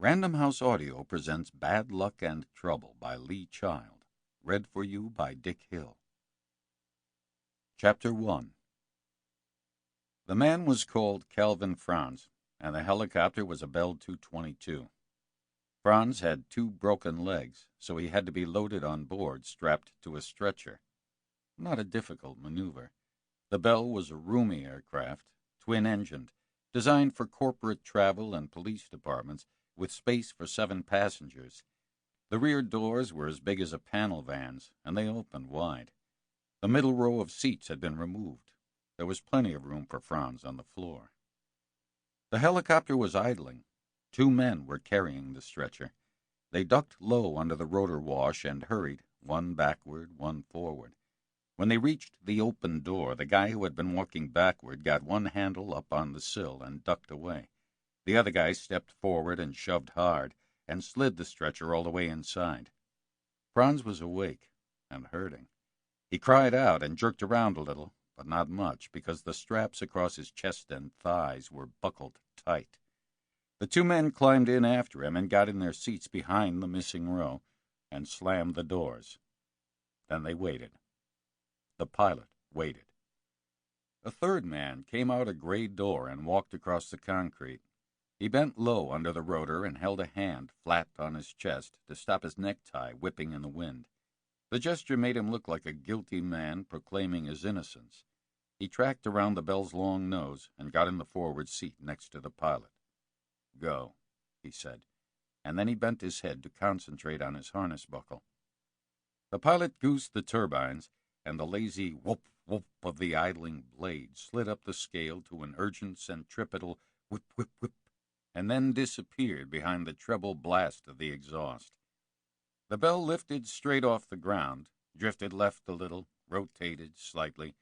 Random House Audio presents Bad Luck and Trouble by Lee Child, read for you by Dick Hill. Chapter 1. The man was called Calvin Franz, and the helicopter was a Bell 222. Franz had 2 broken legs, so he had to be loaded on board, strapped to a stretcher. Not a difficult maneuver. The Bell was a roomy aircraft, twin-engined, designed for corporate travel and police departments, with space for 7 passengers. The rear doors were as big as a panel van's, and they opened wide. The middle row of seats had been removed. There was plenty of room for Franz on the floor. The helicopter was idling. 2 men were carrying the stretcher. They ducked low under the rotor wash and hurried, one backward, one forward. When they reached the open door, the guy who had been walking backward got one handle up on the sill and ducked away. The other guy stepped forward and shoved hard, and slid the stretcher all the way inside. Franz was awake and hurting. He cried out and jerked around a little, but not much, because the straps across his chest and thighs were buckled tight. The 2 men climbed in after him and got in their seats behind the missing row and slammed the doors. Then they waited. The pilot waited. A 3rd man came out a gray door and walked across the concrete. He bent low under the rotor and held a hand flat on his chest to stop his necktie whipping in the wind. The gesture made him look like a guilty man proclaiming his innocence. He tracked around the Bell's long nose and got in the forward seat next to the pilot. "Go," he said, and then he bent his head to concentrate on his harness buckle. The pilot goosed the turbines, and the lazy whoop-whoop of the idling blade slid up the scale to an urgent centripetal whip-whip-whip, and then disappeared behind the treble blast of the exhaust. The Bell lifted straight off the ground, drifted left a little, rotated slightly,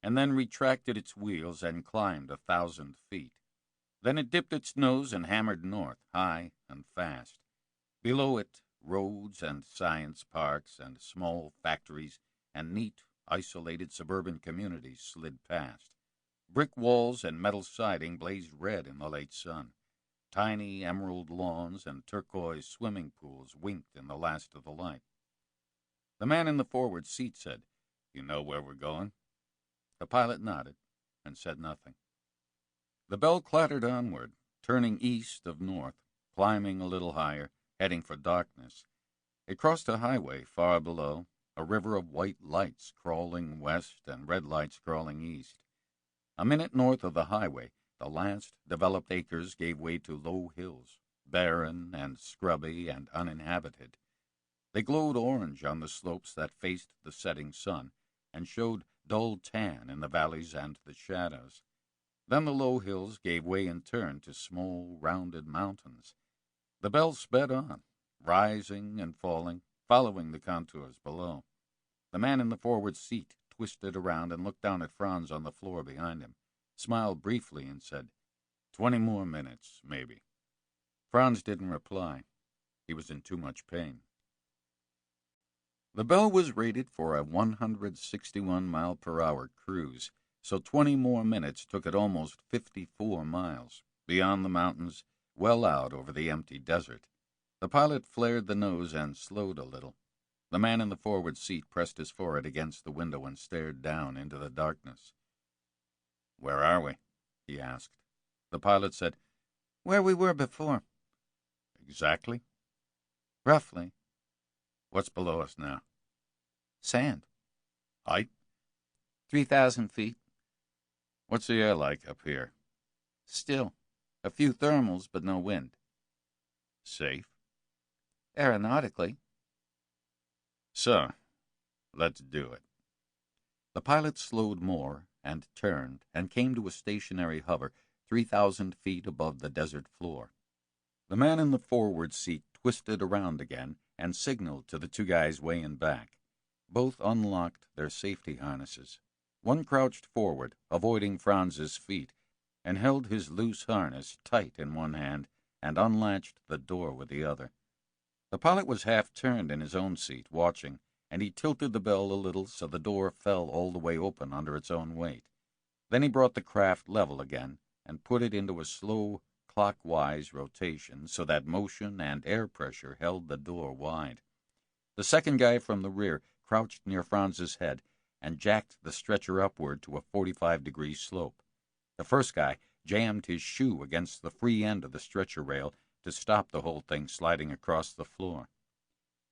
and then retracted its wheels and climbed 1,000 feet. Then it dipped its nose and hammered north, high and fast. Below it, roads and science parks and small factories and neat, isolated suburban communities slid past. Brick walls and metal siding blazed red in the late sun. Tiny emerald lawns and turquoise swimming pools winked in the last of the light. The man in the forward seat said, "You know where we're going?" The pilot nodded and said nothing. The Bell clattered onward, turning east of north, climbing a little higher, heading for darkness. It crossed a highway far below, a river of white lights crawling west and red lights crawling east. A minute north of the highway, the last developed acres gave way to low hills, barren and scrubby and uninhabited. They glowed orange on the slopes that faced the setting sun and showed dull tan in the valleys and the shadows. Then the low hills gave way in turn to small, rounded mountains. The Bell sped on, rising and falling, following the contours below. The man in the forward seat twisted around and looked down at Franz on the floor behind him, smiled briefly and said, 20 more minutes, maybe." Franz didn't reply. He was in too much pain. The Bell was rated for a 161-mile-per-hour cruise, so 20 more minutes took it almost 54 miles, beyond the mountains, well out over the empty desert. The pilot flared the nose and slowed a little. The man in the forward seat pressed his forehead against the window and stared down into the darkness. "Where are we?" he asked. The pilot said, "Where we were before." "Exactly?" "Roughly." "What's below us now?" "Sand." "Height?" 3,000 feet. "What's the air like up here?" "Still. A few thermals, but no wind." "Safe?" "Aeronautically." "So, let's do it." The pilot slowed more and turned and came to a stationary hover 3,000 feet above the desert floor. The man in the forward seat twisted around again and signaled to the 2 guys way in back. Both unlocked their safety harnesses. One crouched forward, avoiding Franz's feet, and held his loose harness tight in one hand and unlatched the door with the other. The pilot was half-turned in his own seat, watching, and he tilted the Bell a little so the door fell all the way open under its own weight. Then he brought the craft level again and put it into a slow clockwise rotation so that motion and air pressure held the door wide. The second guy from the rear crouched near Franz's head and jacked the stretcher upward to a 45-degree slope. The first guy jammed his shoe against the free end of the stretcher rail to stop the whole thing sliding across the floor.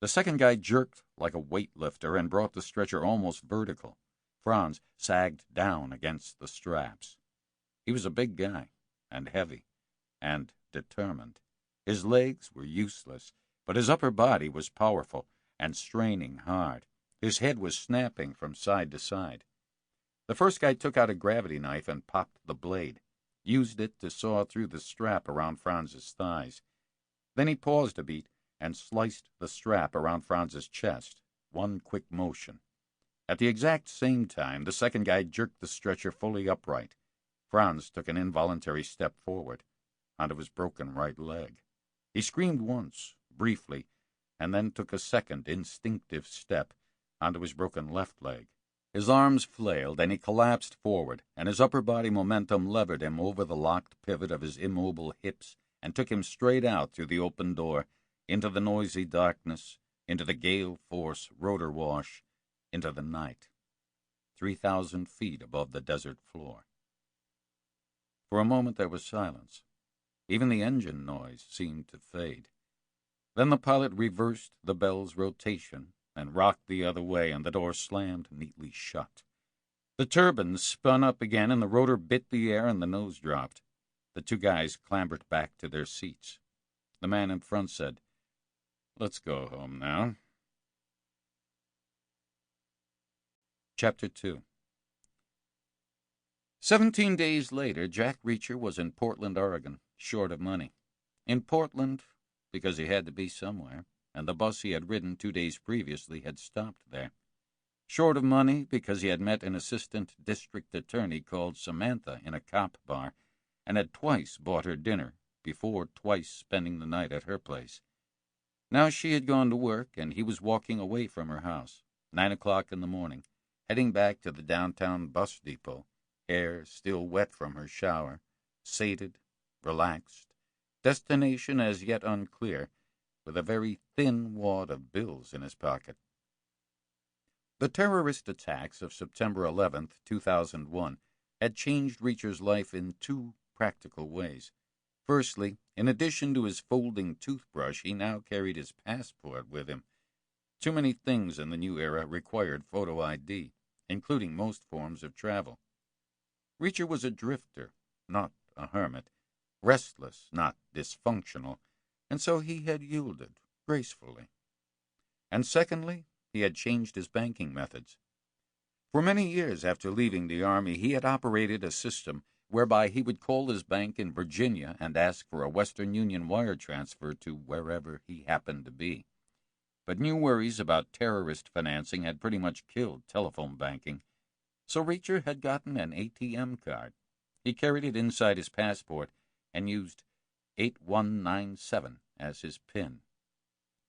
The second guy jerked like a weightlifter and brought the stretcher almost vertical. Franz sagged down against the straps. He was a big guy, and heavy, and determined. His legs were useless, but his upper body was powerful and straining hard. His head was snapping from side to side. The first guy took out a gravity knife and popped the blade, used it to saw through the strap around Franz's thighs. Then he paused a beat and sliced the strap around Franz's chest, one quick motion. At the exact same time, the second guy jerked the stretcher fully upright. Franz took an involuntary step forward, onto his broken right leg. He screamed once, briefly, and then took a second instinctive step onto his broken left leg. His arms flailed, and he collapsed forward, and his upper body momentum levered him over the locked pivot of his immobile hips and took him straight out through the open door, into the noisy darkness, into the gale-force rotor wash, into the night, 3,000 feet above the desert floor. For a moment there was silence. Even the engine noise seemed to fade. Then the pilot reversed the bell's rotation and rocked the other way, and the door slammed neatly shut. The turbines spun up again, and the rotor bit the air, and the nose dropped. The two guys clambered back to their seats. The man in front said, "Let's go home now." Chapter 2. 17 days later, Jack Reacher was in Portland, Oregon, short of money. In Portland, because he had to be somewhere, and the bus he had ridden 2 days previously had stopped there. Short of money because he had met an assistant district attorney called Samantha in a cop bar and had twice bought her dinner before twice spending the night at her place. Now she had gone to work, and he was walking away from her house, 9 o'clock in the morning, heading back to the downtown bus depot, hair still wet from her shower, sated, relaxed, destination as yet unclear, with a very thin wad of bills in his pocket. The terrorist attacks of September 11th, 2001, had changed Reacher's life in two practical ways. Firstly, in addition to his folding toothbrush, he now carried his passport with him. Too many things in the new era required photo ID, including most forms of travel. Reacher was a drifter, not a hermit, restless, not dysfunctional, and so he had yielded gracefully. And secondly, he had changed his banking methods. For many years after leaving the Army, he had operated a system whereby he would call his bank in Virginia and ask for a Western Union wire transfer to wherever he happened to be. But new worries about terrorist financing had pretty much killed telephone banking, so Reacher had gotten an ATM card. He carried it inside his passport and used 8197 as his PIN.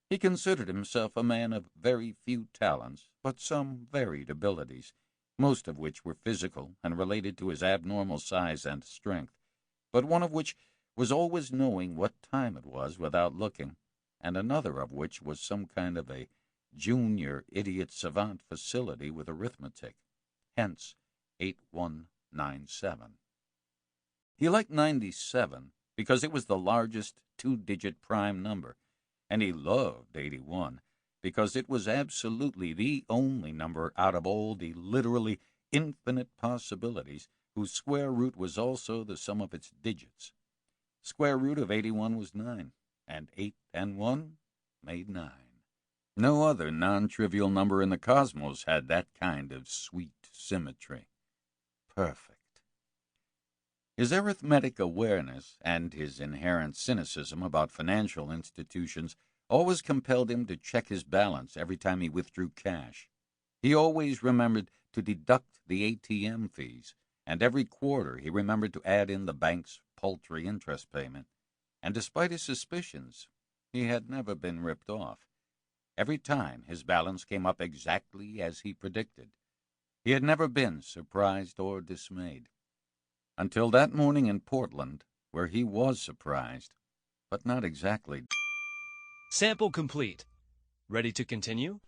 He considered himself a man of very few talents, but some varied abilities, most of which were physical and related to his abnormal size and strength, but one of which was always knowing what time it was without looking, and another of which was some kind of a junior idiot savant facility with arithmetic, hence 8197. He liked 97 because it was the largest two-digit prime number, and he loved 81 because it was absolutely the only number out of all the literally infinite possibilities whose square root was also the sum of its digits. Square root of 81 was 9, and 8 and 1 made 9. No other non-trivial number in the cosmos had that kind of sweet symmetry. Perfect. His arithmetic awareness and his inherent cynicism about financial institutions always compelled him to check his balance every time he withdrew cash. He always remembered to deduct the ATM fees, and every quarter he remembered to add in the bank's paltry interest payment. And despite his suspicions, he had never been ripped off. Every time his balance came up exactly as he predicted. He had never been surprised or dismayed. Until that morning in Portland, where he was surprised, but not exactly. Sample complete. Ready to continue?